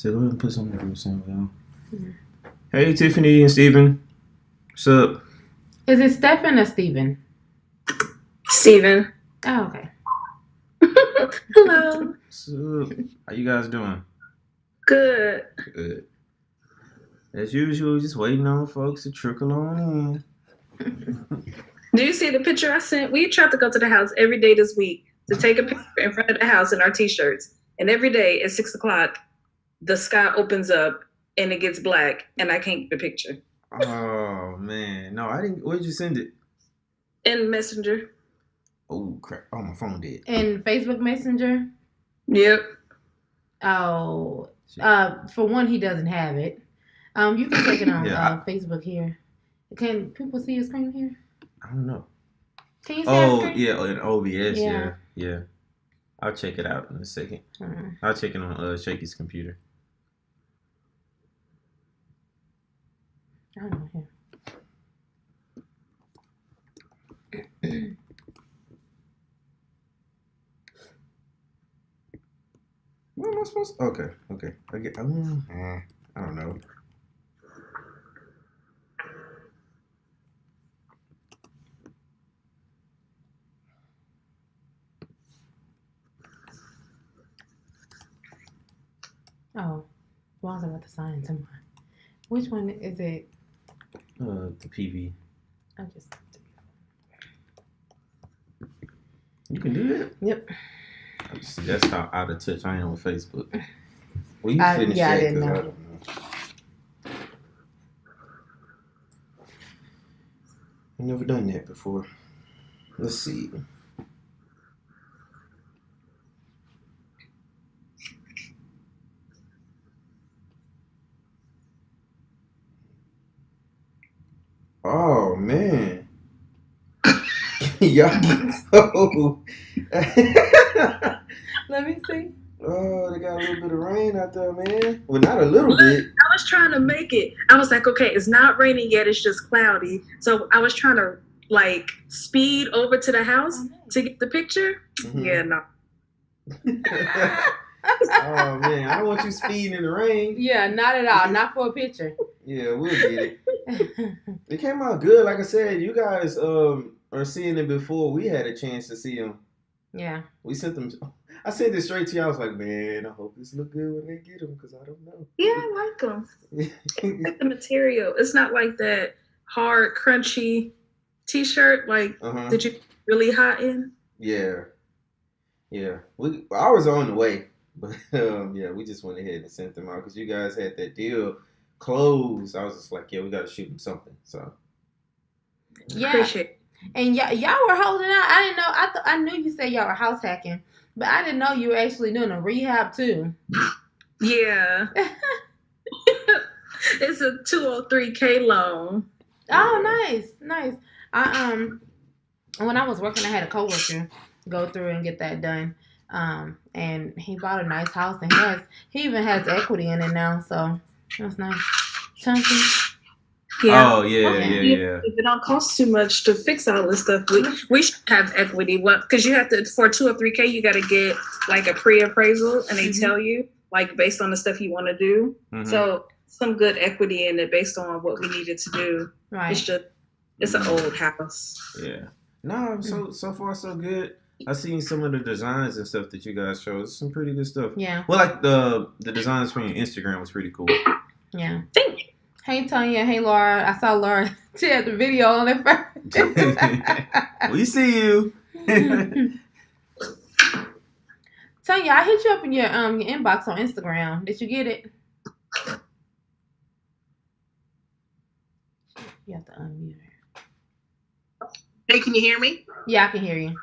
So go ahead and put something in the same way. Mm-hmm. Hey, Tiffany and Steven. What's up? Is it Stephen or Steven? Steven. Oh, okay. Hello. What's up? How you guys doing? Good. Good. As usual, just waiting on folks to trickle on in. Do you see the picture I sent? We tried to go to the house every day this week to take a picture in front of the house in our t-shirts. And every day at 6:00, the sky opens up and it gets black and I can't get a picture. Oh, man. No, I didn't. Where'd you send it? In Messenger. Oh, crap. Oh, my phone did. In Facebook Messenger? Yep. Oh, for one, he doesn't have it. You can check it on Facebook here. Can people see your screen here? I don't know. Can you see our screen? Yeah, in OBS, yeah. I'll check it out in a second. I'll check it on Shakey's computer. I don't know here. What am I supposed to? Okay. I don't know. Oh, well, I was about to sign someone. Which one is it? The PV. I just. You can do it. Yep. See, that's how out of touch I am with Facebook. Well, you finished I that didn't because know. I don't know. I've never done that before. Let's see. Oh man. Y'all so Let me see. Oh, they got a little bit of rain out there, man. Well, not a little bit. I was trying to make it. I was like, okay, it's not raining yet. It's just cloudy. So I was trying to speed over to the house to get the picture. Mm-hmm. Yeah, no. Oh man, I don't want you speeding in the rain. Yeah, not at all. Not for a picture. Yeah, we'll get it. It came out good. Like I said, you guys are seeing it before we had a chance to see them. Yeah. We sent them. I sent it straight to you. I was like, man, I hope this look good when they get them because I don't know. Yeah, I like them. It's the material. It's not like that hard, crunchy t-shirt that you really hot in. Yeah. I was on the way, but we just went ahead and sent them out because you guys had that deal closed. I was just like, yeah, we got to shoot them something. So yeah, appreciate it. And y'all were holding out. I didn't know. I knew you said y'all were house hacking, but I didn't know you were actually doing a rehab too. Yeah, it's a 203K loan. Oh, nice. When I was working, I had a coworker go through and get that done. And he bought a nice house, and he even has equity in it now, so that's nice. Chunky. Yeah. Oh yeah. If it don't cost too much to fix all this stuff, we should have equity. Because you have to, for 203K, you got to get a pre-appraisal, and they tell you based on the stuff you want to do. Mm-hmm. So some good equity in it based on what we needed to do. Right. It's an old house. Yeah. No, so far so good. I've seen some of the designs and stuff that you guys showed. It's some pretty good stuff. Yeah. Well, the designs from your Instagram was pretty cool. Yeah. Thank you. Hey, Tanya. Hey, Laura. I saw Laura. She had the video on it first. We see you. Tanya, I hit you up in your inbox on Instagram. Did you get it? You have to unmute her. Hey, can you hear me? Yeah, I can hear you.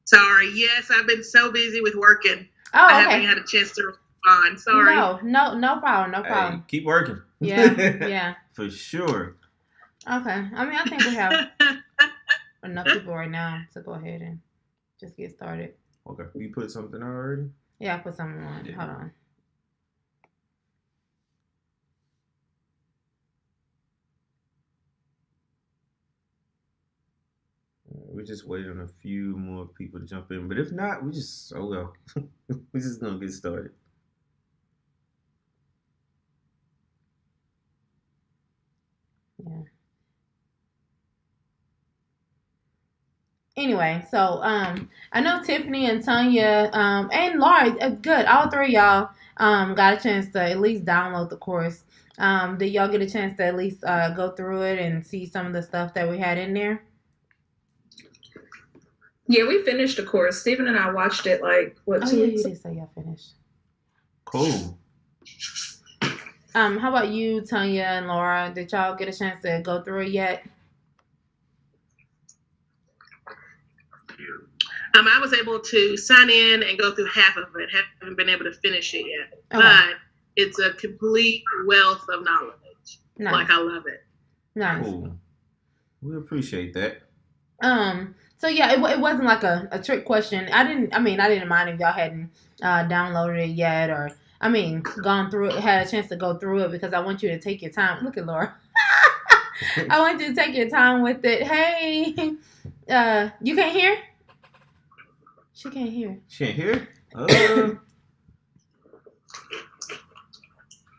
Sorry. Yes, I've been so busy with working. Oh, okay. I haven't had a chance to respond. Sorry. No problem. Hey, keep working. Yeah. For sure. Okay. I mean, I think we have enough people right now to go ahead and just get started. Okay. You put something on already? Yeah, I put something on. Yeah. Hold on. We're just waiting on a few more people to jump in. But if not, we're just going to get started. Yeah. Anyway, so I know Tiffany and Tanya and Laura, good. All three of y'all got a chance to at least download the course. Did y'all get a chance to at least go through it and see some of the stuff that we had in there? Yeah, we finished the course. Stephen and I watched it like what 2 yeah, weeks you ago. did say y'all finished. Cool. How about you, Tanya and Laura? Did y'all get a chance to go through it yet? I was able to sign in and go through half of it. Haven't been able to finish it yet, Okay. but it's a complete wealth of knowledge. Nice. Like I love it. Nice. Cool. We appreciate that. So yeah, it wasn't like a trick question. I didn't mind if y'all hadn't downloaded it yet, or gone through it, had a chance to go through it, because I want you to take your time. Look at Laura. I want you to take your time with it. Hey, you can't hear? She can't hear. She can't hear?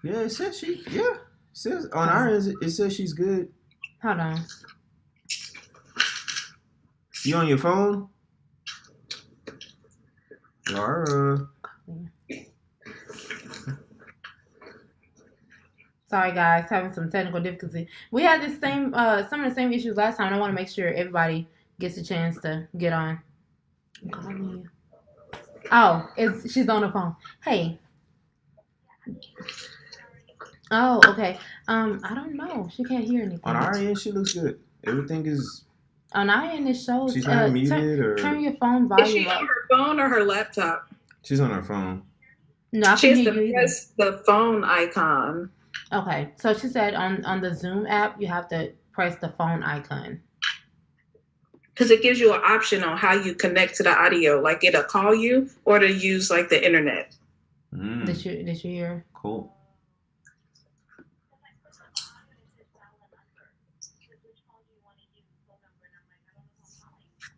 Yeah, it says it says on our end, it says she's good. Hold on. You on your phone? Laura. Sorry guys, having some technical difficulty. We had the same some of the same issues last time, and I want to make sure everybody gets a chance to get on. I'm calling you. Oh, she's on the phone. Hey. Oh, okay. I don't know. She can't hear anything. On our end, she looks good. Everything is. On our end, it shows. She's not muted or. Turn your phone Is she volume up. on her phone or her laptop? She's on her phone. No, I She can has hear to you either. press the phone icon. Okay, so she said on the Zoom app, you have to press the phone icon. Because it gives you an option on how you connect to the audio. Like it'll call you or to use like the internet. Did you hear? Cool.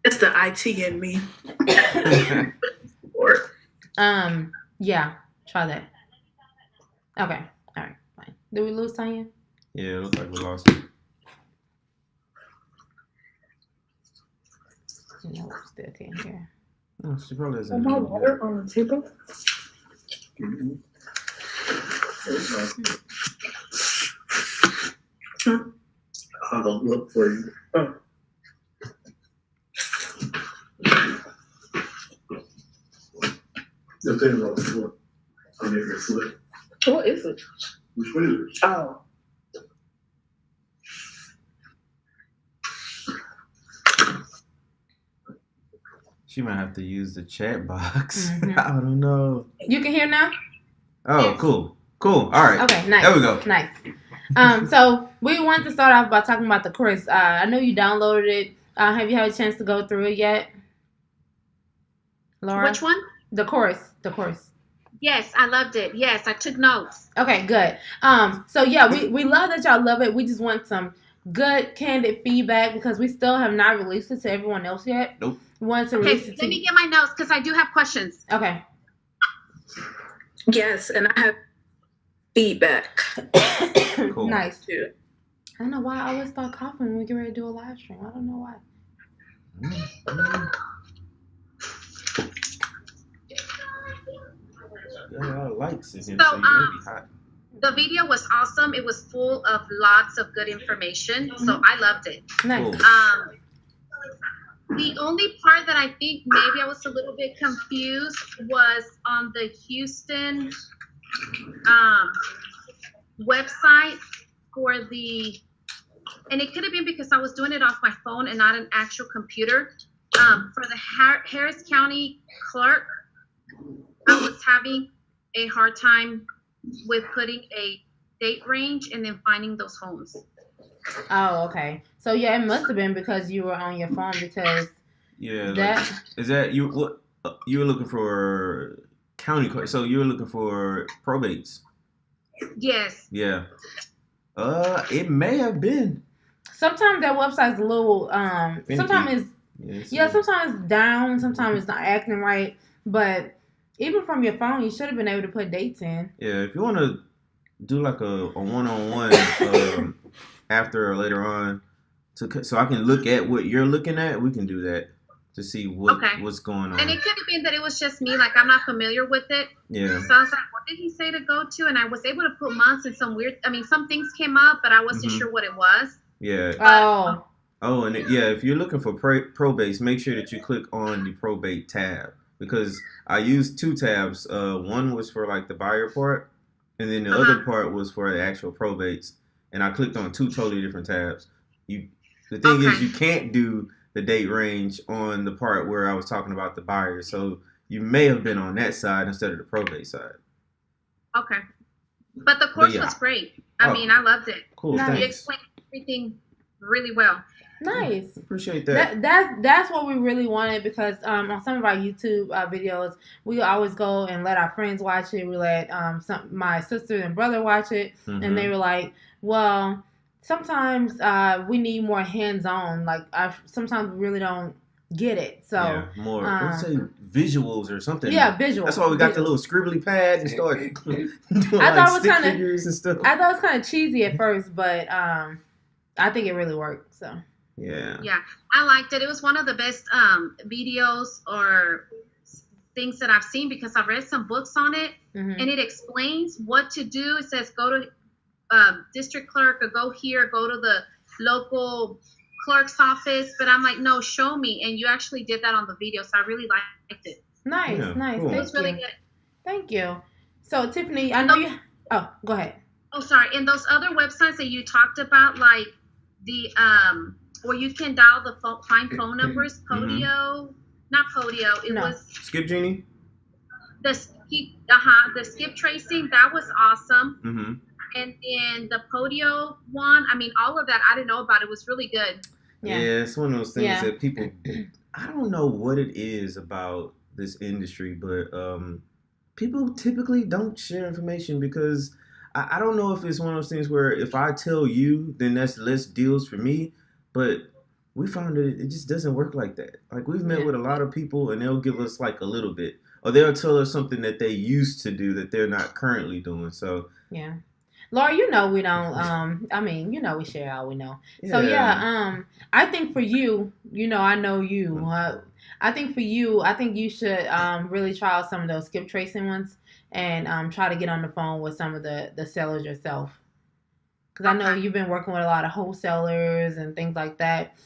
It's the IT in me. Yeah, try that. Okay, all right, fine. Did we lose Tanya? Yeah, it looks like we lost it. No, still can't hear. Oh, she probably hasn't. My water on the table. I don't look for you. Oh. Depends on the foot. I mean, your foot. What is it? Which way is it? Oh. She might have to use the chat box. Mhm. I don't know. You can hear now? Oh, Yes. cool. All right. Okay, nice. There we go. Nice. So we wanted to start off by talking about the course. I know you downloaded it. Have you had a chance to go through it yet, Laura? Which one? The course. Yes, I loved it. Yes, I took notes. Okay, good. So yeah, we love that y'all love it. We just want some good, candid feedback because we still have not released it to everyone else yet. Nope. We wanted to Okay, release it to let me get my notes because I do have questions. Okay. Yes, and I have feedback. Cool. Nice. too. I don't know why I always start coughing when we get ready to do a live stream. I don't know why. Got a lot of lights in here, So, so you may be hot. The video was awesome. It was full of lots of good information, so I loved it. Nice. Cool. The only part that I think maybe I was a little bit confused was on the Houston website for the, and it could have been because I was doing it off my phone and not an actual computer. For the Harris County clerk, I was having a hard time with putting a date range and then finding those homes. Oh, okay. So yeah, it must have been because you were on your phone because Yeah. that Is that you? What you were looking for? County court. So you were looking for probates. Yes. Yeah. It may have been. sometimes that website's a little Finicky. sometimes it's down, sometimes it's not acting right. But even from your phone, you should have been able to put dates in. Yeah, if you want to do like a one-on-one after or later on, so I can look at what you're looking at. We can do that to see what's going on. And it could have been that it was just me, like I'm not familiar with it. Yeah. So I was like, what did he say to go to? And I was able to put months and some things came up, but I wasn't sure what it was. Yeah. And if you're looking for probates, make sure that you click on the probate tab, because I used 2 tabs. One was for like the buyer part, and then the other part was for the actual probates. And I clicked on 2 totally different tabs. The thing is, you can't do the date range on the part where I was talking about the buyer, so you may have been on that side instead of the probate side. Okay. But the course was great. I mean, I loved it. Cool. You explained everything really well. Nice. Appreciate that. That's what we really wanted, because on some of our YouTube videos, we always go and let our friends watch it. We let my sister and brother watch it, and they were like, well, sometimes we need more hands-on. Like, sometimes we really don't get it. So more, let's say visuals or something. Yeah, visuals. That's why we got the little scribbly pad and started doing I thought stick figures and stuff. I thought it was kind of cheesy at first, but I think it really worked. So yeah, I liked it. It was one of the best videos or things that I've seen, because I've read some books on it, and it explains what to do. It says go to district clerk, or go here, go to the local clerk's office. But I'm like, no, show me. And you actually did that on the video, so I really liked it. Nice. Cool. It was really good. Thank you. So Tiffany, I know you. Oh, go ahead. Oh, sorry. And those other websites that you talked about, like the where you can dial the find phone numbers, Podio, not Podio. It was SkipGenie. The skip tracing, that was awesome. And then the Podio one, I mean, all of that I didn't know about. It was really good. Yeah, it's one of those things that people, I don't know what it is about this industry, but people typically don't share information, because I don't know if it's one of those things where if I tell you, then that's less deals for me. But we found that it just doesn't work like that. Like, we've met with a lot of people, and they'll give us like a little bit, or they'll tell us something that they used to do that they're not currently doing. So yeah. Laura, we don't, I mean, we share all we know. So I think for you, I know you, I think for you, I think you should really try out some of those skip tracing ones, and try to get on the phone with some of the sellers yourself. Because I know you've been working with a lot of wholesalers and things like that.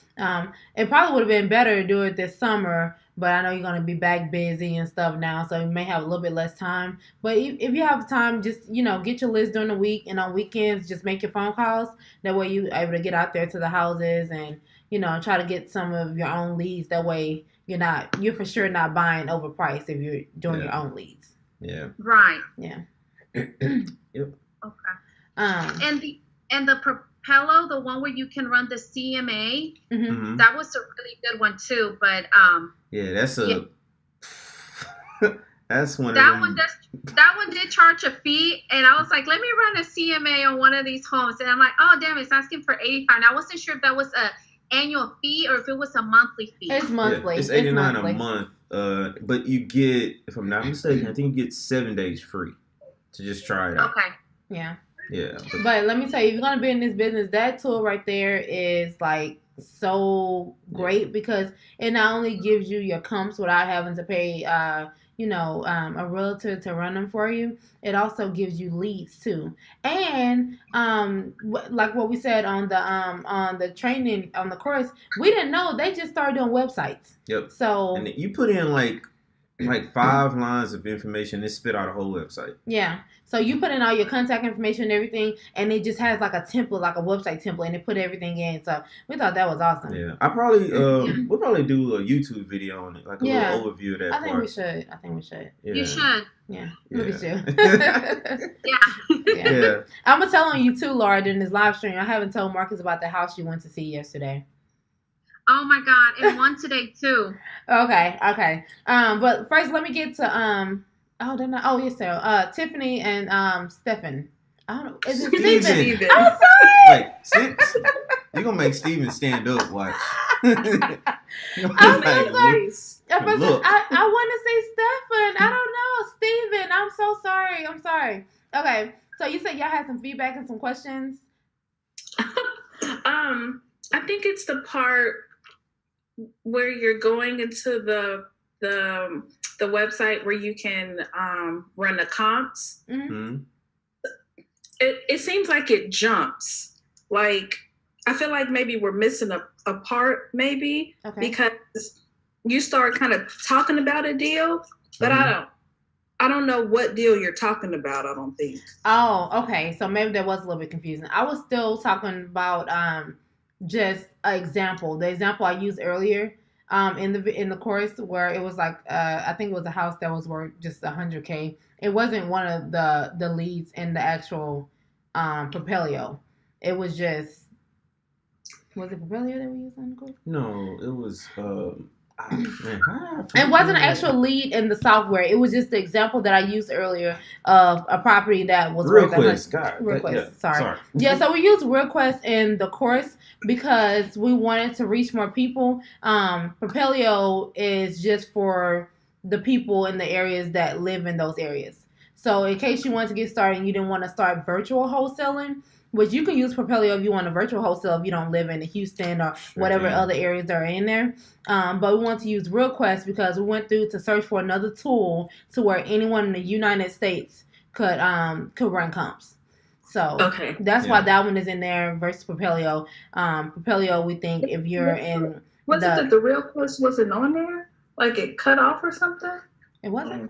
It probably would have been better to do it this summer, but I know you're going to be back busy and stuff now, so you may have a little bit less time. But if you have time, just, get your list during the week, and on weekends, just make your phone calls. That way you're able to get out there to the houses and, try to get some of your own leads. That way you're for sure not buying overpriced if you're doing your own leads. Yeah. Right. Yeah. Yep. Okay. And the Propelio, the one where you can run the CMA, that was a really good one too. But that's one. That one did charge a fee, and I was like, let me run a CMA on one of these homes, and I'm like, oh damn, it's asking for $85. And I wasn't sure if that was a annual fee or if it was a monthly fee. It's monthly. It's $89 a month. But you get, if I'm not mistaken, I think you get 7 days free to just try it out. Okay. Yeah. Yeah. But let me tell you, if you're going to be in this business, that tool right there is like so great, because it not only gives you your comps without having to pay, a realtor to run them for you. It also gives you leads too. And like what we said on the training, on the course, we didn't know they just started doing websites. Yep. So and you put in like 5 lines of information, it spit out a whole website. Yeah. So you put in all your contact information and everything, and it just has like a template, like a website template, and it put everything in. So we thought that was awesome. Yeah. I probably we'll probably do a YouTube video on it, like a little overview of that. I think we should. Yeah. You should. Yeah. Look at you. Yeah. I'm gonna tell on you too, Laura, during this live stream. I haven't told Marcus about the house you went to see yesterday. Oh my God, and one today too. Okay. But first, let me get to yes, sir. Tiffany and Stephen. I don't know. Is it Steven? I'm sorry. You're gonna make Steven stand up. Watch. I'm so sorry. I want to say Stephen. I don't know. Steven. I'm so sorry. I'm sorry. Okay. So you said y'all had some feedback and some questions? I think it's the part where you're going into the website where you can run the comps. Mm-hmm. It seems like it jumps. Like, I feel like maybe we're missing a part, maybe, because you start kind of talking about a deal, but I don't know what deal you're talking about, I don't think. Oh, okay. So maybe that was a little bit confusing. I was still talking about just an example. The example I used earlier in the course where it was like I think it was a house that was worth just $100K. It wasn't one of the leads in the actual Propelio. It was just, was it Propelio that we used on the course? No, it was it wasn't an actual lead in the software. It was just the example that I used earlier of a property that was RealQuest. Sorry. Yeah, so we used RealQuest in the course because we wanted to reach more people. Propelio is just for the people in the areas that live in those areas. So in case you wanted to get started and you didn't want to start virtual wholesaling, which you can use Propelio if you want a virtual wholesale if you don't live in Houston or whatever other areas that are in there. But we want to use RealQuest because we went through to search for another tool to where anyone in the United States could run comps. So that's why that one is in there versus Propelio. Propelio, we think if you're in was it that the RealQuest wasn't on there? Like it cut off or something? It wasn't.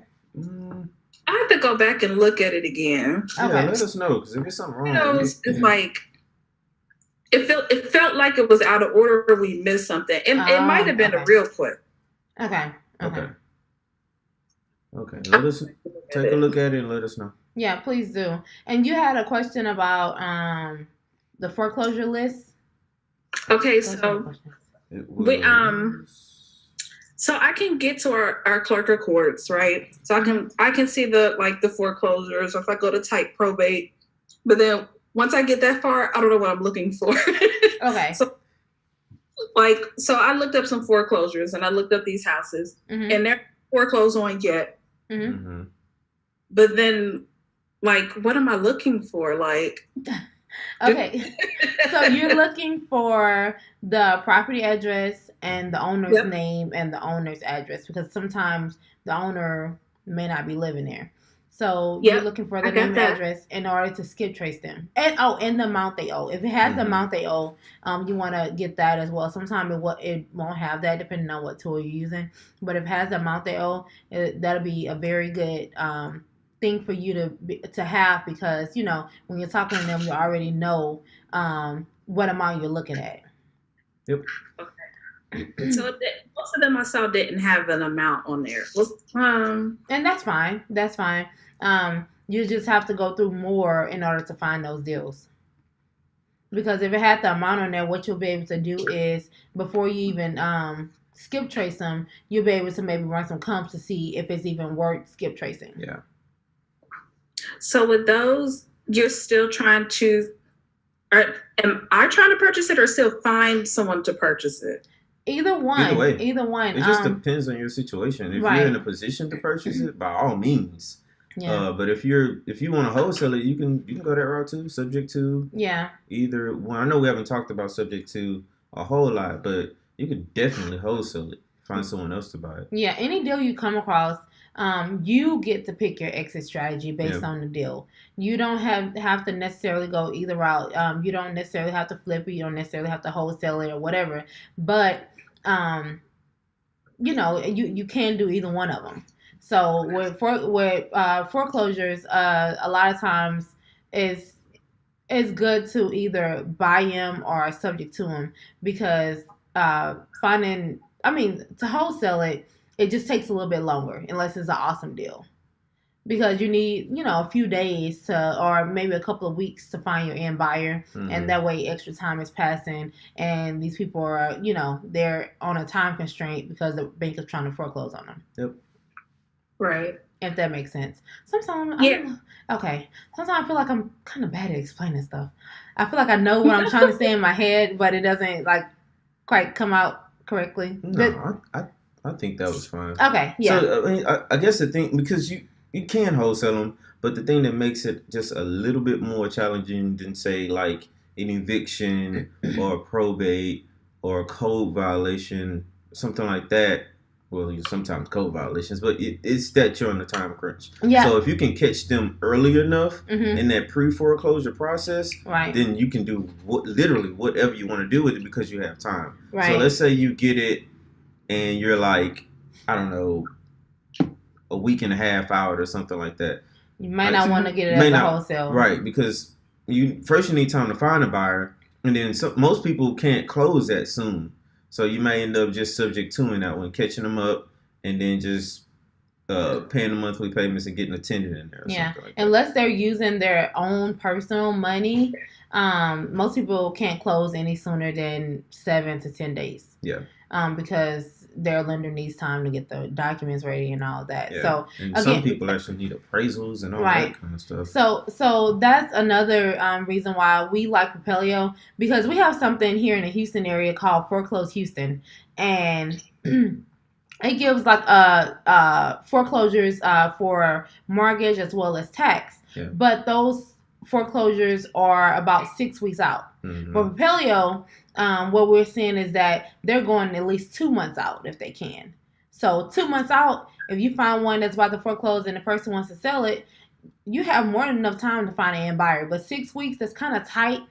I have to go back and look at it again. Yeah, let us know because if it's something wrong, it's like it felt like it was out of order. Or we missed something. It might have been a RealQuest. Okay. Let us take a look at it and let us know. Yeah, please do. And you had a question about the foreclosure list. Okay, so so I can get to our clerk of courts, right? So I can see the foreclosures, or if I go to type probate. But then once I get that far, I don't know what I'm looking for. Okay. So I looked up some foreclosures and I looked up these houses and they're foreclosed on yet. Mm-hmm. But then what am I looking for? Okay. So you're looking for the property address and the owner's name and the owner's address because sometimes the owner may not be living there. So you're looking for the name and address in order to skip trace them. And the amount they owe. If it has the amount they owe, you want to get that as well. Sometimes it won't have that depending on what tool you're using. But if it has the amount they owe, that'll be a very good thing for you to have because, when you're talking to them, you already know what amount you're looking at. Yep. Okay. So most of them I saw didn't have an amount on there. And that's fine. That's fine. You just have to go through more in order to find those deals. Because if it had the amount on there, what you'll be able to do is before you even skip trace them, you'll be able to maybe run some comps to see if it's even worth skip tracing. Yeah. So with those, you're still trying to, am I trying to purchase it or still find someone to purchase it? Either one. It just depends on your situation. If you're in a position to purchase it, by all means. Yeah. But if you want to wholesale it, you can go that route too. Subject to either one. I know we haven't talked about subject to a whole lot, but you could definitely wholesale it. Find someone else to buy it. Yeah. Any deal you come across, you get to pick your exit strategy based on the deal. You don't have to necessarily go either route. You don't necessarily have to flip it. You don't necessarily have to wholesale it or whatever. But you can do either one of them. So with foreclosures, a lot of times it's good to either buy them or subject to them because to wholesale it just takes a little bit longer unless it's an awesome deal. Because you need, a few days or maybe a couple of weeks to find your end buyer. Mm-hmm. And that way extra time is passing. And these people are, they're on a time constraint because the bank is trying to foreclose on them. Yep. Right. If that makes sense. Sometimes, Sometimes I feel like I'm kind of bad at explaining stuff. I feel like I know what I'm trying to say in my head, but it doesn't, quite come out correctly. No, I think that was fine. Okay, yeah. So, I guess the thing, because you can wholesale them, but the thing that makes it just a little bit more challenging than say like an eviction or a probate or a code violation, something like that. Well, sometimes code violations, but it's that you're on the time crunch. Yeah. So if you can catch them early enough Mm-hmm. in that pre-foreclosure process, Right. then you can do literally whatever you want to do with it because you have time. Right. So let's say you get it and you're like, I don't know, a week and a half out or something like that. You might not want to get it as a wholesale. Right, because you need time to find a buyer, and then most people can't close that soon. So you may end up just subject to that one, catching them up, and then just paying the monthly payments and getting a tenant in there. Or something like that. Unless they're using their own personal money, most people can't close any sooner than 7 to 10 days. Yeah. Because their lender needs time to get the documents ready and all that. Yeah. So and again, some people actually need appraisals and all that kind of stuff. So that's another reason why we like Propelio, because we have something here in the Houston area called Foreclose Houston, and it gives like foreclosures for mortgage as well as tax. Yeah. But those foreclosures are about 6 weeks out. Mm-hmm. For Propelio, what we're seeing is that they're going at least 2 months out if they can. So 2 months out, if you find one that's about to foreclose and the person wants to sell it, you have more than enough time to find an end buyer. But 6 weeks, that's kind of tight.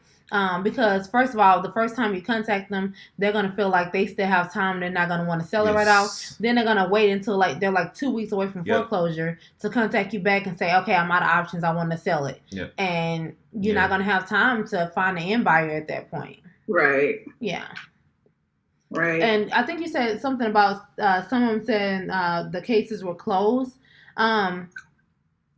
Because first of all, the first time you contact them, they're going to feel like they still have time. They're not going to want to sell it right off. Then they're going to wait until they're 2 weeks away from foreclosure to contact you back and say, okay, I'm out of options. I want to sell it. Yep. And you're not going to have time to find an end buyer at that point. Right. Yeah. Right. And I think you said something about someone saying the cases were closed. I'm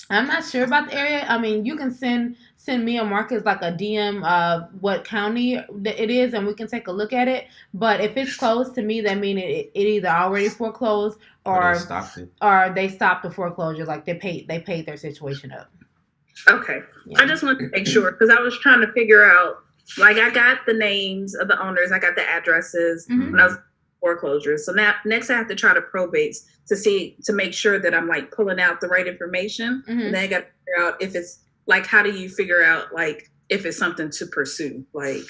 not sure about the area. I mean, you can send me or Marcus like a DM of what county it is, and we can take a look at it. But if it's closed, to me, that means it either already foreclosed or they stopped the foreclosure. Like they paid their situation up. Okay. Yeah. I just want to make sure because I was trying to figure out. Like I got the names of the owners, I got the addresses when I was foreclosures. So now next I have to try to probate to make sure that I'm like pulling out the right information. Mm-hmm. And then I got to figure out if it's like, how do you figure out like if it's something to pursue? Like,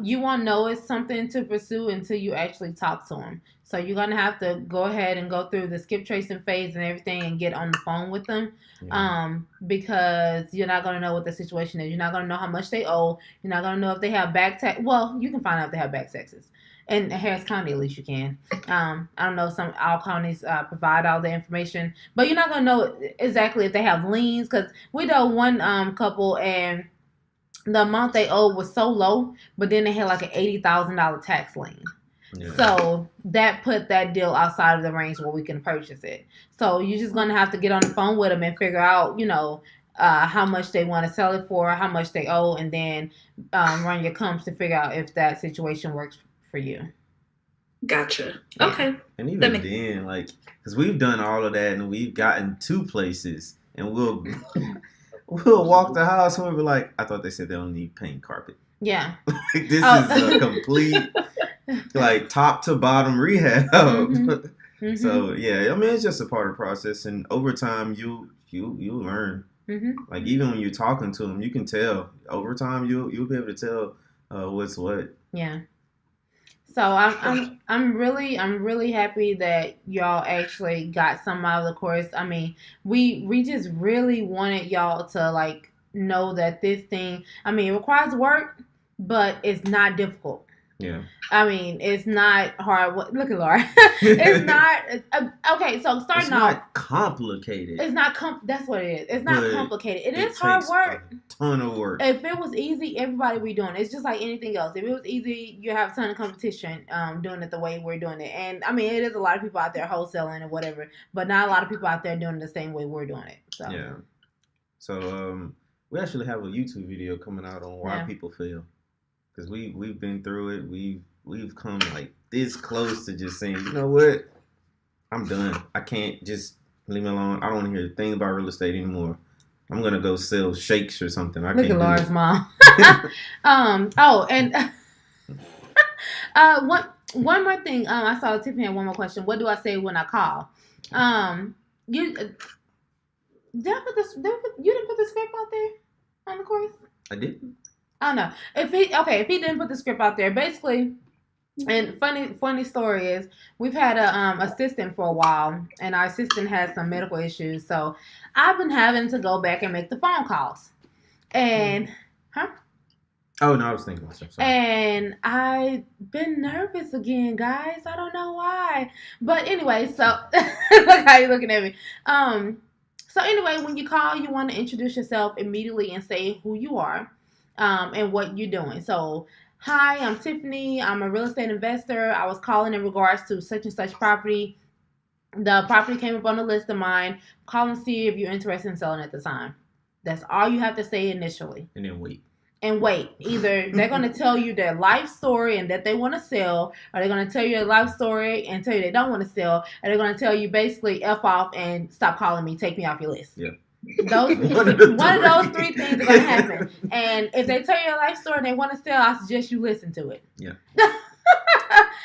you won't know it's something to pursue until you actually talk to them. So you're going to have to go ahead and go through the skip tracing phase and everything and get on the phone with them. Yeah. Because you're not going to know what the situation is. You're not going to know how much they owe. You're not going to know if they have back tax. Well, you can find out if they have back taxes. In Harris County, at least you can. I don't know, all counties provide all the information. But you're not going to know exactly if they have liens. Because we know one couple and the amount they owed was so low, but then they had like an $80,000 tax lien. Yeah. So that put that deal outside of the range where we can purchase it. So you're just going to have to get on the phone with them and figure out, how much they want to sell it for, how much they owe, and then run your comps to figure out if that situation works for you. Gotcha. Yeah. Okay. And even then, like, because we've done all of that and we've gotten to places and we'll walk the house and we'll be like, I thought they said they don't need paint carpet. Yeah. Like, this is a complete, like, top to bottom rehab. Mm-hmm. Mm-hmm. So, yeah, I mean, it's just a part of the process. And over time, you learn. Mm-hmm. Like, even when you're talking to them, you can tell. Over time, you'll be able to tell what's what. Yeah. So I'm really happy that y'all actually got some out of the course. I mean, we just really wanted y'all to like know that this thing, I mean, it requires work, but it's not difficult. Yeah. I mean, it's not hard. Look at Laura. It's not okay. So starting off, it's not complicated. It's not that's what it is. It's not complicated. It is hard work. A ton of work. If it was easy, everybody would be doing it. It's just like anything else. If it was easy, you have a ton of competition doing it the way we're doing it. And I mean, it is a lot of people out there wholesaling or whatever, but not a lot of people out there doing it the same way we're doing it. So yeah. So we actually have a YouTube video coming out on why people fail. Because we've been through it. We've come like this close to just saying, you know what? I'm done. I can't just leave me alone. I don't want to hear a thing about real estate anymore. I'm going to go sell shakes or something. Look at Laura's mom. One more thing. I saw Tiffany had one more question. What do I say when I call? You didn't put the script out there on the course? I did. I don't know. If he didn't put the script out there, basically, and funny story is we've had a assistant for a while, and our assistant has some medical issues, so I've been having to go back and make the phone calls. And Oh no, I was thinking myself. Sorry. And I've been nervous again, guys. I don't know why. But anyway, so look how you're looking at me. So anyway, when you call, you want to introduce yourself immediately and say who you are, and what you're doing. So, hi, I'm Tiffany. I'm a real estate investor. I was calling in regards to such and such property. The property came up on the list of mine. Call and see if you're interested in selling at the time. That's all you have to say initially. And then wait. And wait. Either they're going to tell you their life story and that they want to sell, or they're going to tell you their life story and tell you they don't want to sell, and they're going to tell you basically F off and stop calling me, take me off your list. Yeah. One of those three things are going to happen. And if they tell you a life story and they want to sell, I suggest you listen to it. Yeah.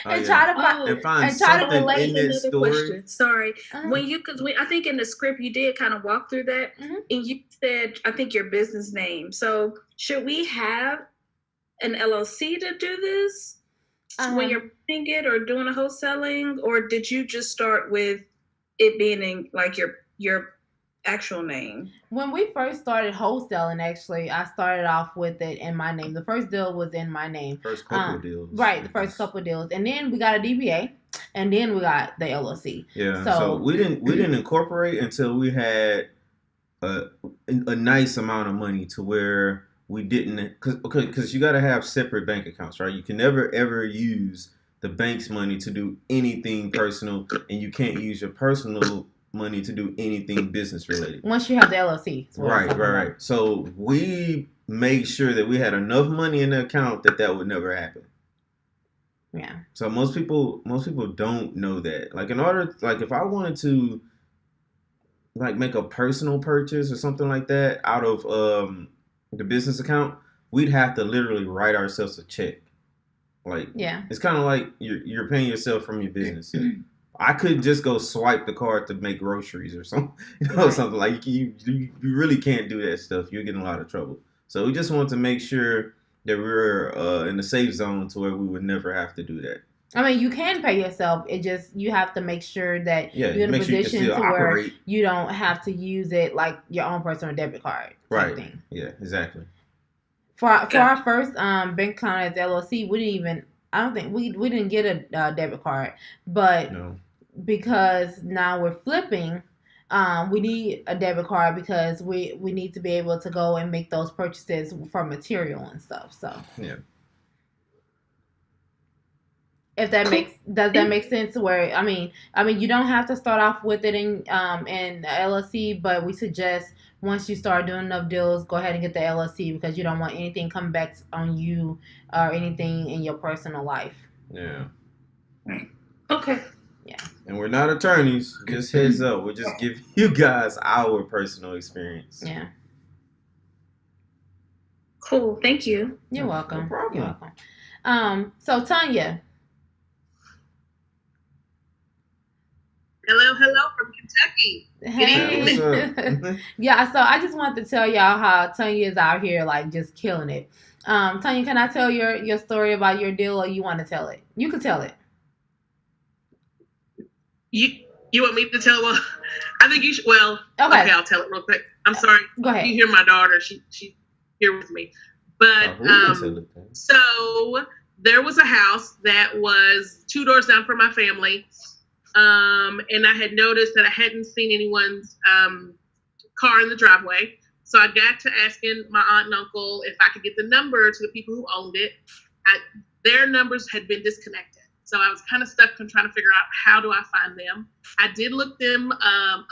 And try to find try to something relate in this story. Question. Sorry, Uh-huh. when I think in the script you did kind of walk through that, and you said I think your business name. So should we have an LLC to do this when you're doing it or doing a wholesaling, or did you just start with it being in like your actual name? When we first started wholesaling, actually, I started off with it in my name. The first deal was in my name. First couple of deals. Right, the first couple of deals. And then we got a DBA, and then we got the LLC. Yeah, So we didn't incorporate until we had a nice amount of money to where we didn't, because you got to have separate bank accounts, right? You can never ever use the bank's money to do anything personal, and you can't use your personal money to do anything business related. Once you have the LLC. Right. So we made sure that we had enough money in the account that would never happen. Yeah. So most people don't know that. Like in order, like if I wanted to like make a personal purchase or something like that out of the business account, we'd have to literally write ourselves a check. Like, yeah, it's kind of like you're paying yourself from your business. I couldn't just go swipe the card to make groceries or something, something like you really can't do that stuff. You're getting a lot of trouble. So we just want to make sure that we're in the safe zone to where we would never have to do that. I mean, you can pay yourself. It just, you have to make sure that you're in a position to where you don't have to use it like your own personal debit card. Right. Thing. Yeah, exactly. For our first bank account as LLC, we didn't even, I don't think, we didn't get a debit card. But because now we're flipping, we need a debit card because we need to be able to go and make those purchases for material and stuff. So yeah. If that does that make sense? Where I mean, you don't have to start off with it in LLC, but we suggest once you start doing enough deals, go ahead and get the LLC because you don't want anything coming back on you or anything in your personal life. Yeah. Okay. Yeah. And we're not attorneys. Just heads up. We'll just give you guys our personal experience. Yeah. Cool. Thank you. You're welcome. No problem. You're welcome. So Tanya. Hello from Kentucky. Hey. Yeah, so I just wanted to tell y'all how Tanya is out here like just killing it. Tanya, can I tell your story about your deal, or you want to tell it? You can tell it. You want me to tell? Well, I think you should. Well, okay, I'll tell it real quick. I'm sorry. Go ahead. You hear my daughter? She's here with me. But so there was a house that was 2 doors down from my family. And I had noticed that I hadn't seen anyone's car in the driveway. So I got to asking my aunt and uncle if I could get the number to the people who owned it. Their numbers had been disconnected. So I was kind of stuck on trying to figure out how do I find them. I did look them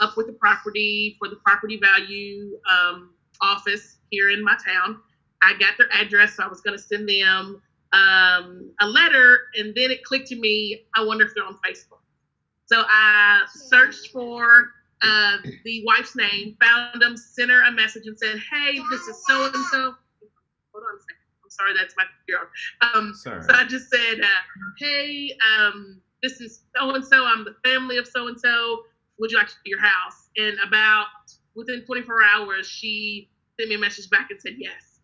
up with the property for the property value office here in my town. I got their address, so I was going to send them a letter. And then it clicked to me, I wonder if they're on Facebook. So I searched for the wife's name, found them, sent her a message and said, hey, this is so-and-so. Hold on a second. I'm sorry, that's my computer. So I just said, hey, this is so-and-so. I'm the family of so-and-so. Would you like to see your house? And about within 24 hours, she sent me a message back and said yes.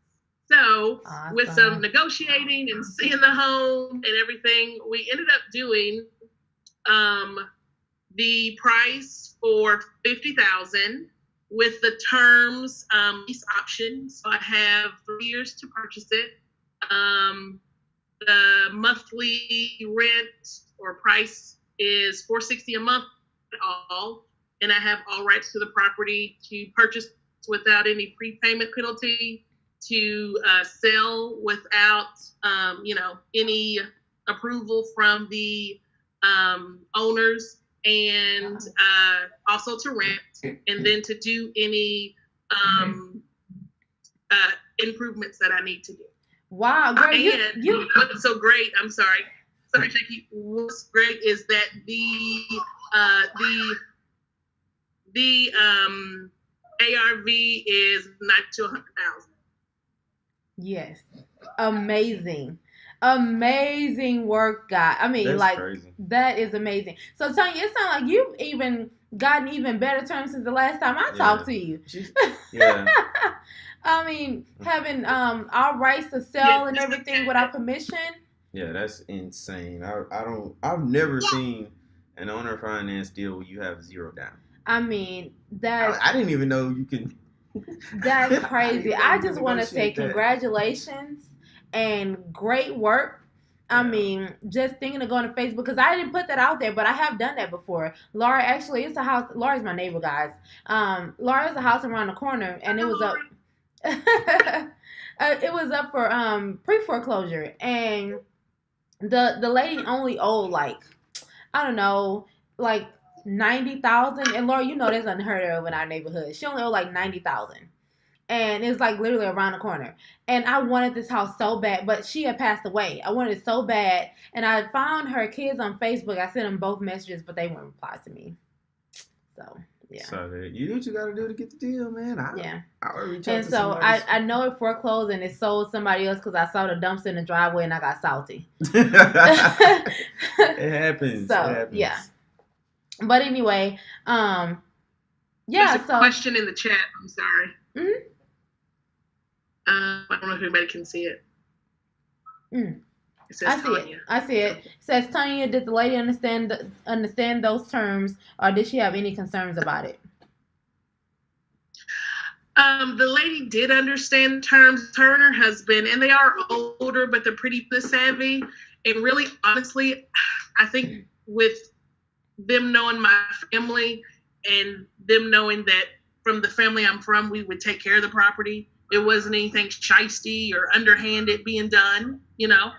So with some negotiating and seeing the home and everything, we ended up doing the price for $50,000 with the terms lease option. So I have 3 years to purchase it. The monthly rent or price is $460 a month all, and I have all rights to the property to purchase without any prepayment penalty, to sell without any approval from the owners, and also to rent, and then to do any improvements that I need to do. Wow, girl, you what's so great? I'm sorry, Shakey. What's great is that the ARV is $90,000 to $100,000. Yes, amazing work, guy. I mean, that's crazy. That is amazing. So, Tanya, it sounds like you've even gotten even better terms since the last time I talked to you. Yeah. I mean, having our rights to sell and everything without permission. Yeah, that's insane. I've never seen an owner finance deal where you have zero down. I mean, I didn't even know you can. That's crazy. I just want to say congratulations and great work. I mean, just thinking of going to Facebook, because I didn't put that out there, but I have done that before. Laura, actually, it's a house. Laura's my neighbor, guys. Laura's a house around the corner, and it was up. It was up for pre-foreclosure, and the lady only owed like $90,000. And Laura, that's unheard of in our neighborhood. She only owed like $90,000, and it's like literally around the corner. And I wanted this house so bad, but she had passed away. I wanted it so bad, and I found her kids on Facebook. I sent them both messages, but they wouldn't reply to me. So. Yeah. So you do what you got to do to get the deal, man. I reach out and to so I know it foreclosed and it sold somebody else because I saw the dumpster in the driveway and I got salty. It happens. So it happens. Yeah. But anyway, There's a question in the chat. I'm sorry. Mm-hmm. I don't know if everybody can see it. It says Tanya. I see it. It says, Tanya, did the lady understand those terms, or did she have any concerns about it? The lady did understand the terms, her and her husband, and they are older, but they're pretty savvy. And really, honestly, I think with them knowing my family and them knowing that from the family I'm from, we would take care of the property. It wasn't anything shisty or underhanded being done, Yeah.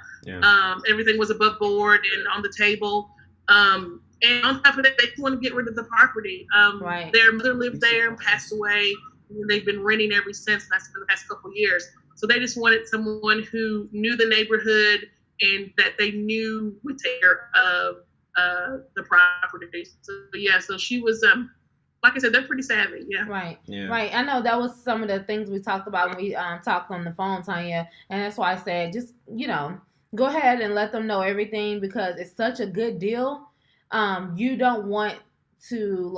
Everything was above board and on the table. And on top of that, they want to get rid of the property. Right. Their mother lived there and passed away. And they've been renting ever since. That's been the past couple of years. So they just wanted someone who knew the neighborhood and that they knew would take care of the property. So she was, like I said, they're pretty savvy. Yeah. Right. Yeah. Right. I know that was some of the things we talked about when we talked on the phone, Tanya. And that's why I said, just, go ahead and let them know everything, because it's such a good deal. You don't want to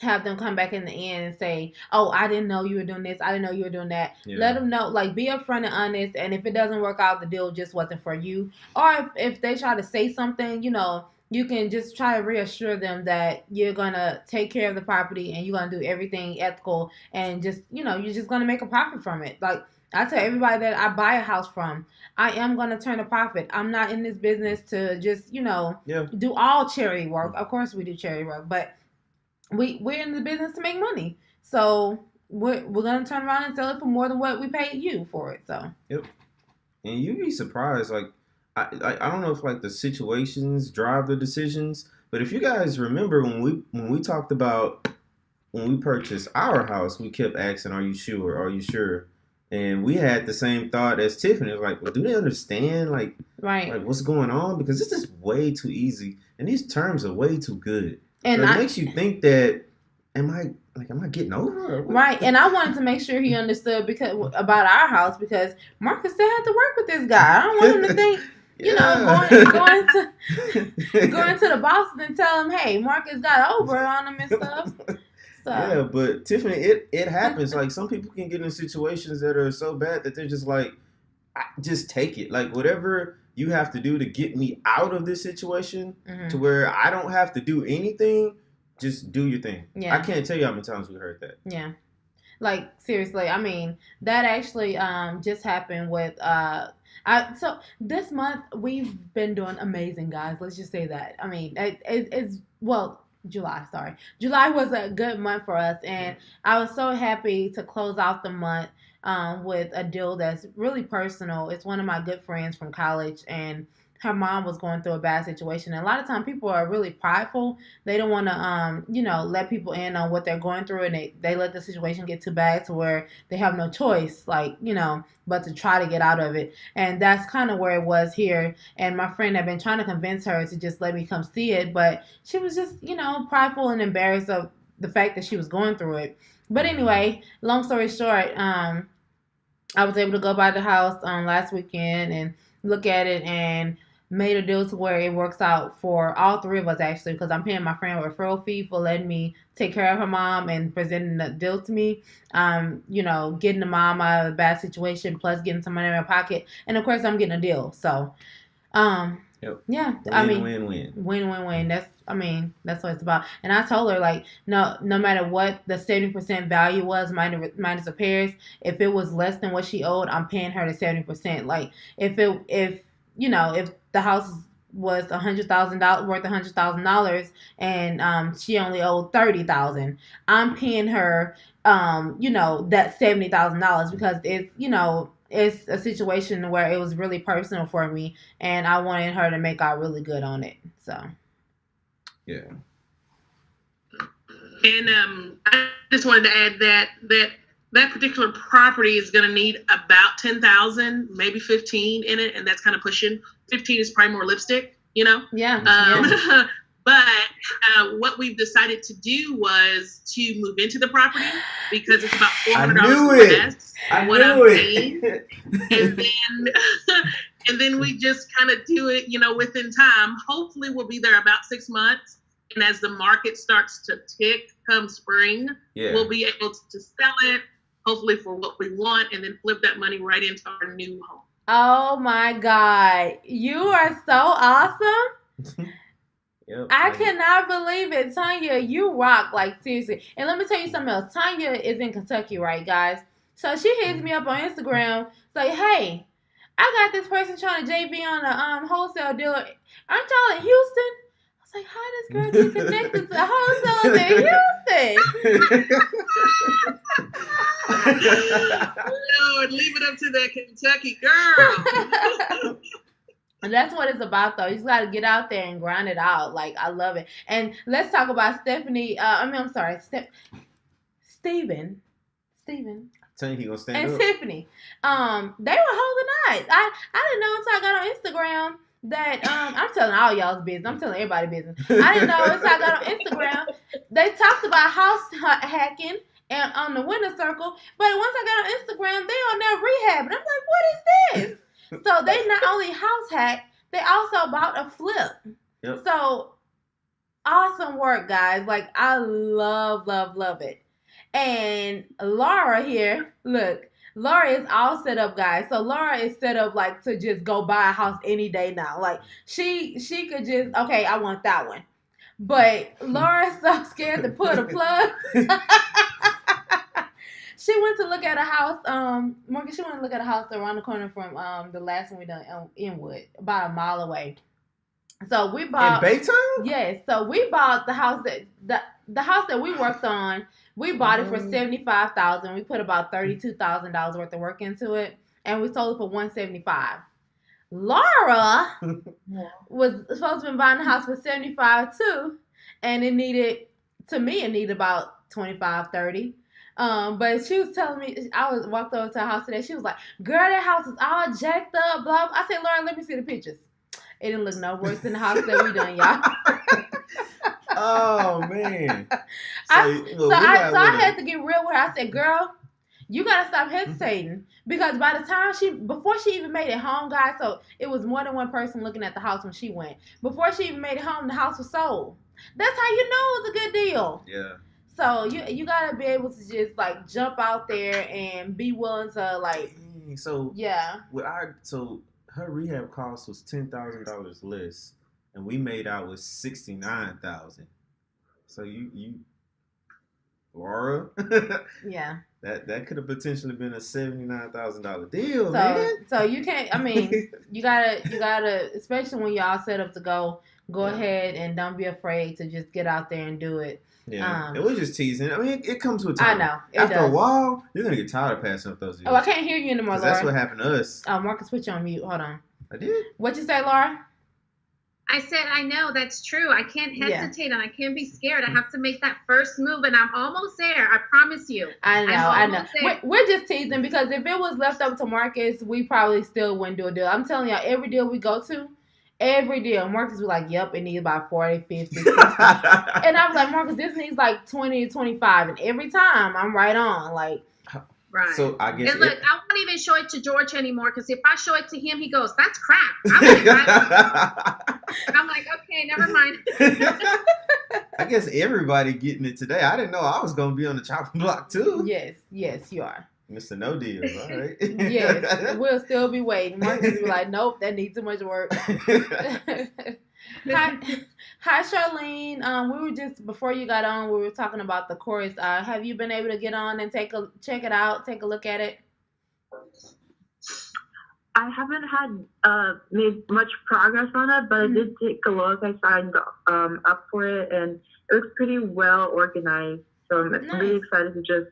have them come back in the end and say, oh, I didn't know you were doing this. I didn't know you were doing that. Yeah. Let them know, be upfront and honest. And if it doesn't work out, the deal just wasn't for you. Or if they try to say something, you can just try to reassure them that you're going to take care of the property and you're going to do everything ethical and just, you're just going to make a profit from it. I tell everybody that I buy a house from, I am going to turn a profit. I'm not in this business to just, do all charity work. Of course we do charity work, but we're in the business to make money. So we're going to turn around and sell it for more than what we paid you for it. So. Yep. And you'd be surprised. I don't know if the situations drive the decisions, but if you guys remember when we talked about when we purchased our house, we kept asking, "Are you sure? Are you sure?" And we had the same thought as Tiffany. Well, do they understand right, what's going on? Because this is way too easy, and these terms are way too good. And so it makes you think that am I getting over? Right, and I wanted to make sure he understood about our house, because Marcus still had to work with this guy. I don't want him to think. Going to the boss and tell him, hey, Marcus got over on him and stuff. So. Yeah, but Tiffany, it happens. Like some people can get in situations that are so bad that they're just like, just take it. Like whatever you have to do to get me out of this situation, to where I don't have to do anything. Just do your thing. Yeah. I can't tell you how many times we heard that. Yeah. Like seriously, I mean that actually just happened with so this month we've been doing amazing, guys. Let's just say that. I mean it's July. Sorry, July was a good month for us, and I was so happy to close out the month with a deal that's really personal. It's one of my good friends from college, and her mom was going through a bad situation. And a lot of times people are really prideful. They don't want to, let people in on what they're going through, and they let the situation get too bad to where they have no choice, but to try to get out of it. And that's kind of where it was here. And my friend had been trying to convince her to just let me come see it, but she was just, prideful and embarrassed of the fact that she was going through it. But anyway, long story short, I was able to go by the house last weekend and look at it and made a deal to where it works out for all three of us, actually, because I'm paying my friend a referral fee for letting me take care of her mom and presenting the deal to me. Getting the mom out of a bad situation plus getting some money in my pocket. And of course, I'm getting a deal. So, yep. Yeah. Win. That's what it's about. And I told her, no matter what the 70% value was, minus repairs, if it was less than what she owed, I'm paying her the 70%. Like, if the house was $100,000 worth $100,000 and she only owed $30,000, I'm paying her that $70,000 because it's a situation where it was really personal for me and I wanted her to make out really good on it. So yeah. And I just wanted to add that particular property is going to need about 10,000, maybe 15 in it, and that's kind of pushing. 15 is probably more lipstick, Yeah. But what we've decided to do was to move into the property because it's about $400 less than what I'm paying. And then we just kind of do it, within time. Hopefully we'll be there about 6 months. And as the market starts to tick come spring, we'll be able to sell it, hopefully for what we want, and then flip that money right into our new home. Oh my God. You are so awesome. Yep. I cannot believe it. Tanya, you rock, seriously. And let me tell you something else. Tanya is in Kentucky, right, guys? So she hits me up on Instagram, say, hey, I got this person trying to JV on a wholesale deal. Aren't y'all in Houston? I was like, how this girl get connected to wholesale in Houston? Lord, leave it up to that Kentucky girl. And that's what it's about, though. You just got to get out there and grind it out. I love it. And let's talk about Stephanie. Steven. Tell you he gonna stand and up. Tiffany. They were holding night. I didn't know until I got on Instagram that I'm telling all y'all's business. I'm telling everybody's business. I didn't know until I got on Instagram. They talked about house hacking and on the winner circle, but once I got on Instagram, they on there rehabbing. I'm like, what is this? So they not only house hacked, they also bought a flip. Yep. So awesome work, guys. I love it. And Laura here, look, Laura is all set up, guys. So Laura is set up to just go buy a house any day now. She could just, okay, I want that one. But Laura's so scared to pull the plug. She went to look at a house, Morgan, she went to look at a house around the corner from the last one we done in Inwood, about a mile away. So we bought in Baytown? Yes. So we bought the house the house that we worked on. We bought it for $75,000. We put about $32,000 worth of work into it, and we sold it for $175,000. Laura was supposed to be buying the house for $75,000 too, and it needed about $25,000-$30,000. But she was telling me, I walked over to her house today. She was like, "Girl, that house is all jacked up." Blah. I said, "Laura, let me see the pictures." It didn't look no worse than the house that we done, y'all. Oh man! I had to get real with her. I said, "Girl, you gotta stop hesitating because by the time before she even made it home, guys, so it was more than one person looking at the house when she went. Before she even made it home, the house was sold. That's how you know it was a good deal." Yeah. So you gotta be able to just like jump out there and be willing to like. So yeah. So her rehab cost was $10,000 less, and we made out with $69,000. So you Laura. Yeah. That could have potentially been a $79,000 deal, man. So you can't. I mean, you gotta, especially when y'all set up to go ahead and don't be afraid to just get out there and do it. Yeah, it was just teasing. I mean, it comes with time. I know. After a while, you're gonna get tired of passing up those deals. Oh, I can't hear you anymore, Laura. That's what happened to us. Oh, Marcus, put you on mute. Hold on. I did. What'd you say, Laura? I said, I know, that's true. I can't hesitate and I can't be scared. I have to make that first move, and I'm almost there. I promise you. I know. We're just teasing because if it was left up to Marcus, we probably still wouldn't do a deal. I'm telling y'all, every deal we go to, Marcus was like, yep, it needs about 40, 50, 60. And I was like, Marcus, this needs like 20 to 25. And every time I'm right on. Like, right. So I guess. And look, I won't even show it to George anymore because if I show it to him, he goes, that's crap. I'm like, okay, never mind. I guess everybody getting it today. I didn't know I was going to be on the chopping block too. Yes, you are. Mr. No Deal, all right. Yes, we'll still be waiting. Marcus will be like, nope, that needs too much work. Hi, Charlene. We were just, before you got on, we were talking about the course. Have you been able to get on and check it out, take a look at it? I haven't had made much progress on it, but I did take a look. I signed up for it, and it looks pretty well organized. So I'm really excited to just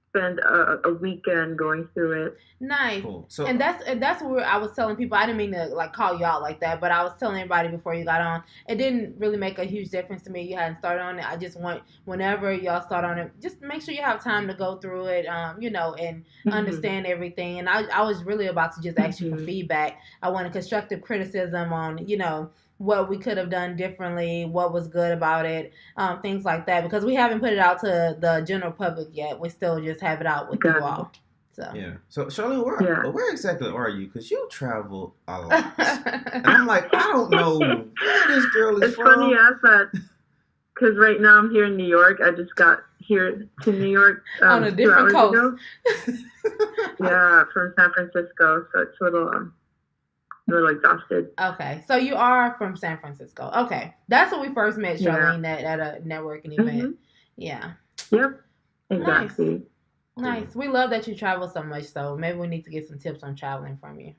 spend a weekend going through it. Nice. Cool. So, and that's where I was telling people. I didn't mean to like call you out like that, but I was telling everybody before you got on. It didn't really make a huge difference to me. You hadn't started on it. I just want whenever y'all start on it, just make sure you have time to go through it. And understand everything. And I was really about to just ask you for feedback. I wanted constructive criticism on what we could have done differently, what was good about it, things like that. Because we haven't put it out to the general public yet. We still just have it out with you all. So yeah. So Charlene, where exactly are you? Because you travel a lot, and I'm like, I don't know where this girl is from. It's funny you ask that, because right now I'm here in New York. I just got here to New York on a different coast. Yeah, from San Francisco. So it's a little exhausted. Okay, so you are from San Francisco. Okay, that's when we first met, Charlene, at a networking event. Yeah. Yep. Exactly. Nice. We love that you travel so much, so maybe we need to get some tips on traveling from you.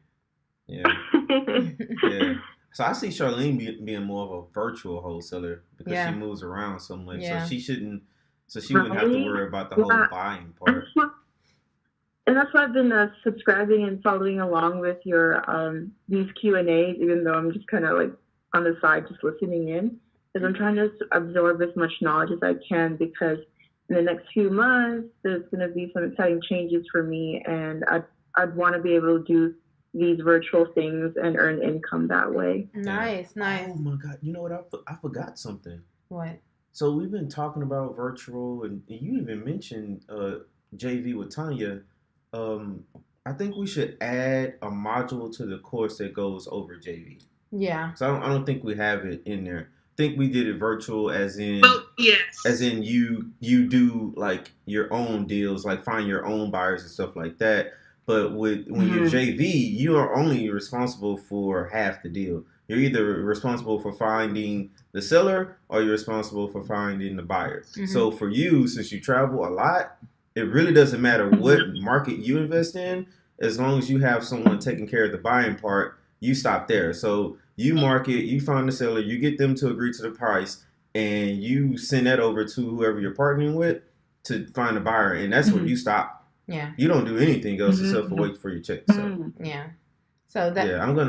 Yeah. Yeah. So I see Charlene being more of a virtual wholesaler because she moves around so much. Yeah. So she wouldn't have to worry about the whole buying part. And that's why I've been subscribing and following along with your these Q&As, even though I'm just kind of like on the side, just listening in, because I'm trying to absorb as much knowledge as I can, because in the next few months, there's going to be some exciting changes for me, and I'd want to be able to do these virtual things and earn income that way. Nice. Oh my God. You know what? I forgot something. What? So we've been talking about virtual, and you even mentioned JV with Tanya. I think we should add a module to the course that goes over JV. Yeah. So I don't think we have it in there. I think we did it virtual as in you do like your own deals, like find your own buyers and stuff like that. But when you're JV, you are only responsible for half the deal. You're either responsible for finding the seller or you're responsible for finding the buyer. So for you, since you travel a lot, it really doesn't matter what market you invest in. As long as you have someone taking care of the buying part, you stop there. So you market, you find the seller, you get them to agree to the price, and you send that over to whoever you're partnering with to find a buyer, and that's where you stop. Yeah. You don't do anything else except for wait for your check. So. Yeah. So that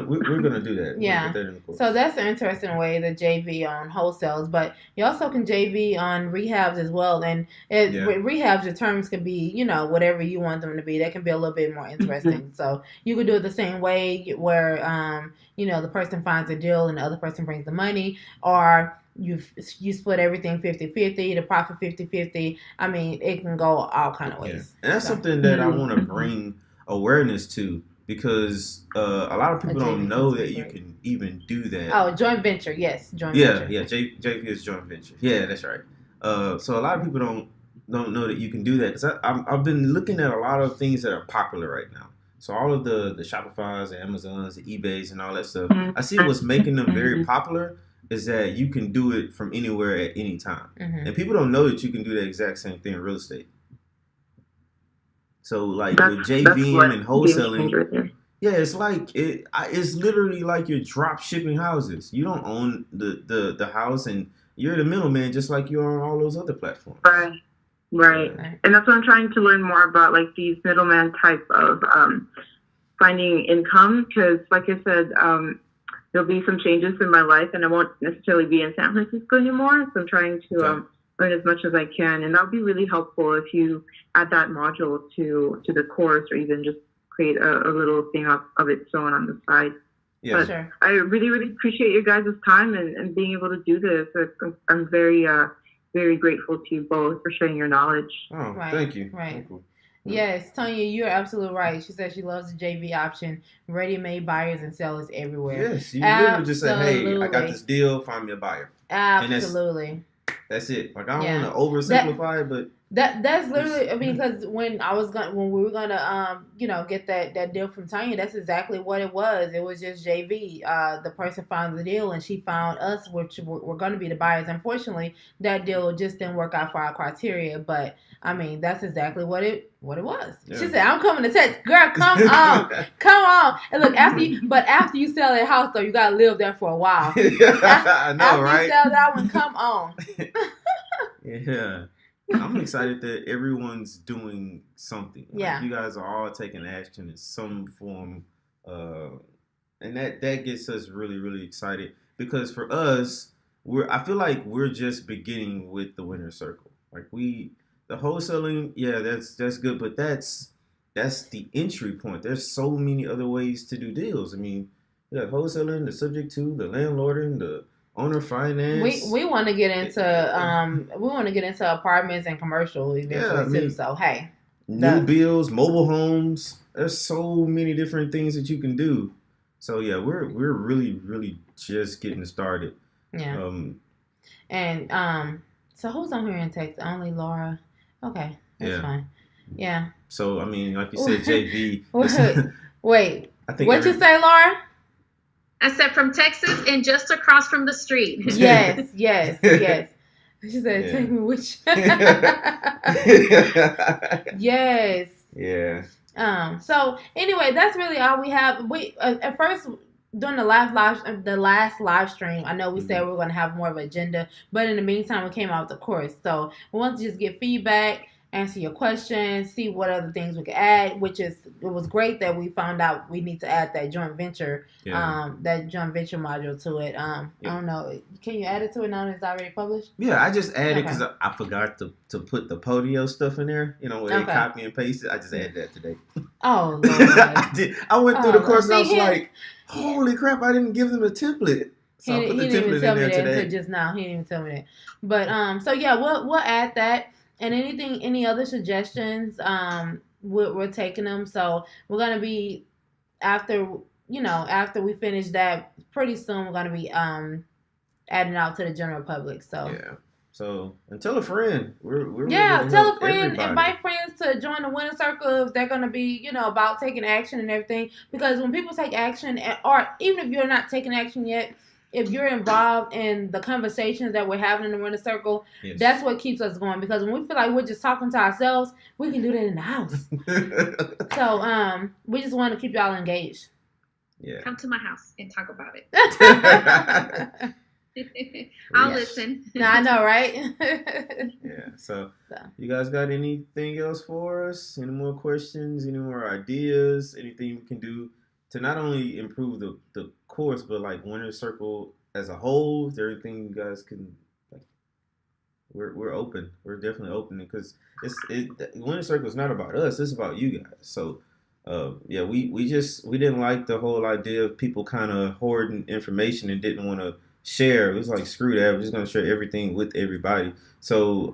we're gonna do that. Yeah. So that's an interesting way to JV on wholesales, but you also can JV on rehabs as well. And with rehabs, your terms can be, whatever you want them to be. They can be a little bit more interesting. So you could do it the same way where, the person finds a deal and the other person brings the money, or you split everything 50-50, the profit 50-50. I mean, it can go all kind of ways. And that's something that I want to bring awareness to. Because a lot of people don't know that you can even do that. Oh, joint venture, yes, joint venture. Yeah, JV is joint venture. Yeah, that's right. So a lot of people don't don't know that you can do that, because I've been looking at a lot of things that are popular right now. So all of the Shopify's, the Amazons, the eBays, and all that stuff. I see what's making them very popular is that you can do it from anywhere at any time, and people don't know that you can do the exact same thing in real estate. So like with JVing and wholesaling, yeah, it's like it's literally like you're drop shipping houses. You don't own the house, and you're the middleman, just like you're on all those other platforms. Right. And that's what I'm trying to learn more about, like these middleman type of finding income, because like I said, there'll be some changes in my life, and I won't necessarily be in San Francisco anymore. So I'm trying to learn as much as I can, and that'll be really helpful if you add that module to the course, or even just create a little thing of its own on the side. Yeah, but sure. I really, really appreciate you guys' time and being able to do this. I'm very, very grateful to you both for sharing your knowledge. Oh, thank you. Right. Thank you. Yes, Tonya, you're absolutely right. She said she loves the JV option. Ready-made buyers and sellers everywhere. Yes, you literally just say, hey, I got this deal, find me a buyer. Absolutely. That's it. Like, I don't want to oversimplify it, but that's literally, I mean, because when we were gonna get that deal from Tonya, that's exactly what it was. It was just JV. The person found the deal, and she found us, which were going to be the buyers. Unfortunately, that deal just didn't work out for our criteria. But I mean, that's exactly what it was. Yeah. She said, "I'm coming to text, girl. Come on, come on." And look, after you sell that house, though, you gotta live there for a while. I know, after right? you sell that one, come on. Yeah. I'm excited that everyone's doing something. Like, you guys are all taking action in some form, and that gets us really, really excited, because for us, I feel like we're just beginning with the winner circle. Like the wholesaling, yeah, that's good, but that's the entry point. There's so many other ways to do deals. I mean, you got wholesaling, the subject to, the landlording, the owner finance. We want to get into apartments and commercial eventually too. So hey, new builds, mobile homes. There's so many different things that you can do. So yeah, we're really, really just getting started. Yeah. So who's on here in Texas? Only Laura. Okay, that's fine. Yeah. So I mean, like you said, JV. Wait. What'd you say, Laura? I said from Texas and just across from the street. Yes. She said, "Take me with you." Yes. Yeah. So anyway, that's really all we have. We at first during the last live stream, I know we said we were going to have more of an agenda, but in the meantime, we came out with the course. So we want to just get feedback, answer your questions, see what other things we could add, it was great that we found out we need to add that joint venture, module to it. I don't know. Can you add it to it now that it's already published? Yeah, I just added because I forgot to put the Propelio stuff in there, where they copy and paste it. I just added that today. Oh, Lord. I went through the course and I was like, holy crap, I didn't give them a template. So I put the template in there today. Until just now. He didn't even tell me that. But, so yeah, we'll add that. And any other suggestions, we're taking them. So we're going to be, after we finish that, pretty soon we're going to be adding out to the general public. So yeah. So, and tell a friend. We're tell a friend. Everybody. Invite friends to join the winner circle if they're going to be, about taking action and everything. Because when people take action, or even if you're not taking action yet, if you're involved in the conversations that we're having in the winner circle, that's what keeps us going. Because when we feel like we're just talking to ourselves, we can do that in the house. So we just want to keep y'all engaged. Yeah. Come to my house and talk about it. I'll listen. No, I know, right? Yeah. So you guys got anything else for us? Any more questions? Any more ideas? Anything we can do to not only improve the course, but like winner circle as a whole? Is there anything you guys can? We're open. We're definitely open, because winner circle is not about us. It's about you guys. So. We didn't like the whole idea of people kind of hoarding information and didn't want to share. It was like, screw that. We're just going to share everything with everybody. So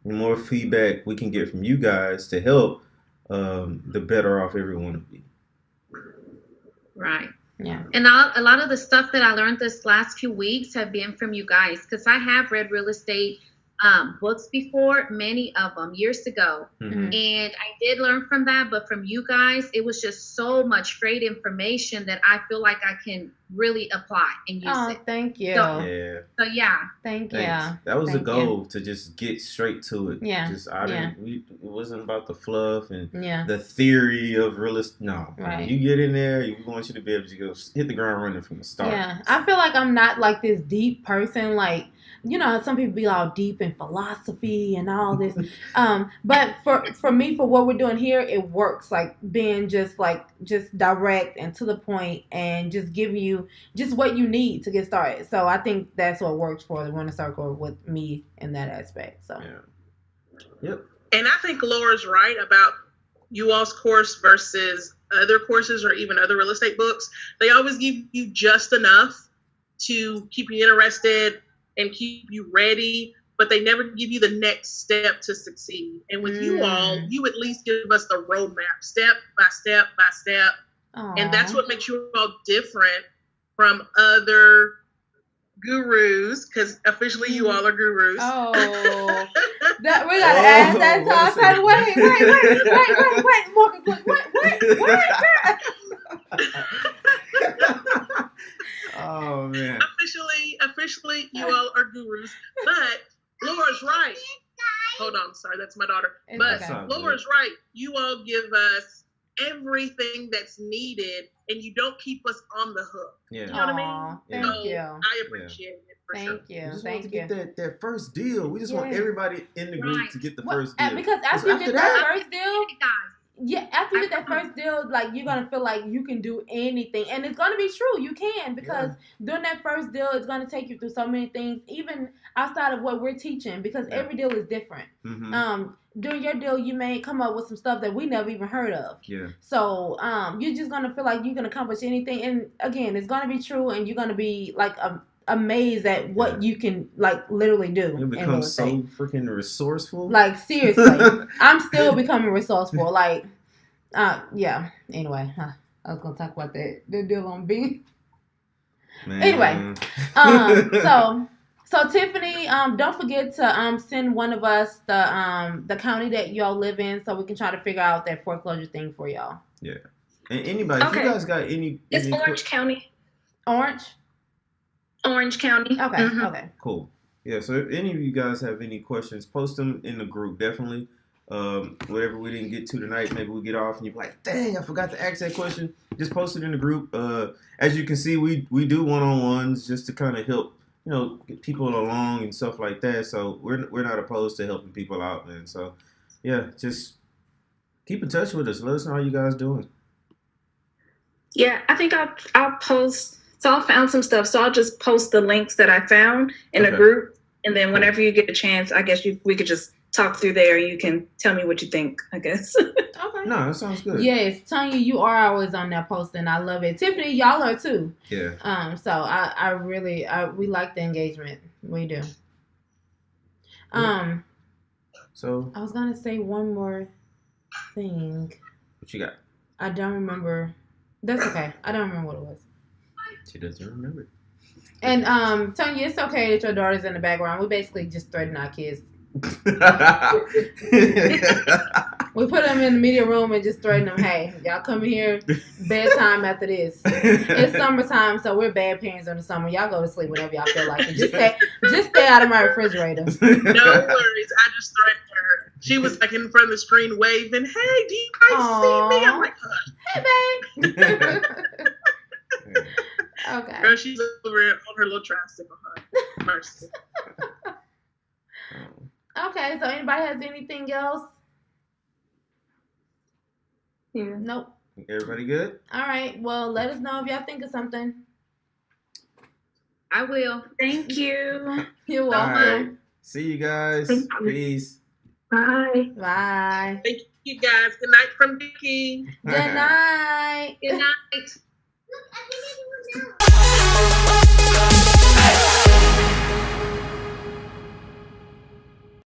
the more feedback we can get from you guys to help, the better off everyone will be. Right. Yeah. And a lot of the stuff that I learned this last few weeks have been from you guys, because I have read real estate books before, many of them years ago. Mhm. And I did learn from that, but from you guys, it was just so much great information that I feel like I can really apply and use it. Thank you. Yeah. So yeah. Thank you. Thanks. That was the Thank goal, to just get straight to it. Yeah. Just it wasn't about the fluff and Yeah. the theory of real estate. No. Right. You get in there, we want you to be able to go hit the ground running from the start. Yeah. I feel like I'm not like this deep person. Like, you know, some people be all deep in philosophy and all this. But for me, for what we're doing here, it works. Like being just direct and to the point and just giving you just what you need to get started. So I think that's what works for the Winner Circle with me in that aspect. So Yep. And I think Laura's right about you all's course versus other courses or even other real estate books. They always give you just enough to keep you interested and keep you ready, but they never give you the next step to succeed. And with you all, you at least give us the roadmap, step by step by step. Aww. And that's what makes you all different from other gurus, because officially you all are gurus. Oh, that we gotta add that to our title. Wait, Marcus, wait. Oh man. Officially, you all are gurus. But Laura's right. Hold on, sorry, that's my daughter. It's but okay. Laura's right. You all give us everything that's needed, and you don't keep us on the hook. Yeah. You know what I mean? Thank So you. I appreciate it for sure. Thank you. We just Thank want you. to get that first deal. We just want everybody in the group to get the first deal. Because after you get that first deal, after you get that first deal, like you're gonna feel like you can do anything, and it's gonna be true. You can, because doing that first deal is gonna take you through so many things, even outside of what we're teaching. Because every deal is different. Mm-hmm. During your deal, you may come up with some stuff that we never even heard of. Yeah. So you're just gonna feel like you can accomplish anything, and again, it's gonna be true, and you're gonna be like amazed at what you can like literally do. You become so freaking resourceful. Like seriously, I'm still becoming resourceful. Like, yeah. Anyway, I was gonna talk about that deal on B. Man. Anyway, so Tiffany, don't forget to send one of us the county that y'all live in, so we can try to figure out that foreclosure thing for y'all. Yeah. And anybody, if you guys got it's Orange County. Orange County. Okay. Mm-hmm. Okay. Cool. Yeah. So if any of you guys have any questions, post them in the group. Definitely. Whatever we didn't get to tonight, maybe we get off and you're like, dang, I forgot to ask that question. Just post it in the group. As you can see, we do one-on-ones just to kind of help, get people along and stuff like that. So we're not opposed to helping people out, man. So yeah, just keep in touch with us. Let us know how you guys doing. Yeah, I think I'll post. So I found some stuff. So I'll just post the links that I found in the group, and then whenever you get a chance, I guess we could just talk through there. You can tell me what you think, I guess. Okay. No, that sounds good. Yes, Tanya, you are always on that posting. I love it. Tiffany, y'all are too. Yeah. So I really we like the engagement. We do. So I was gonna say one more thing. What you got? I don't remember. That's okay. I don't remember what it was. She doesn't remember. And Tanya, it's okay that your daughter's in the background. We basically just threaten our kids. We put them in the media room and just threaten them, hey, y'all come here bedtime after this. It's summertime, so we're bad parents in the summer. Y'all go to sleep whenever y'all feel like it. Just stay out of my refrigerator. No worries. I just threatened her. She was like in front of the screen waving, hey, do you guys see me? I'm like, hey, babe. Okay. Girl, she's over on her little tricycle. Mercy. Okay, so anybody has anything else? Yeah. Nope. Everybody good? All right. Well, let us know if y'all think of something. I will. Thank you. You're All welcome. right. See you guys. Thank you. Peace. Bye. Bye. Thank you guys. Good night from Vicky. Good night. Good night.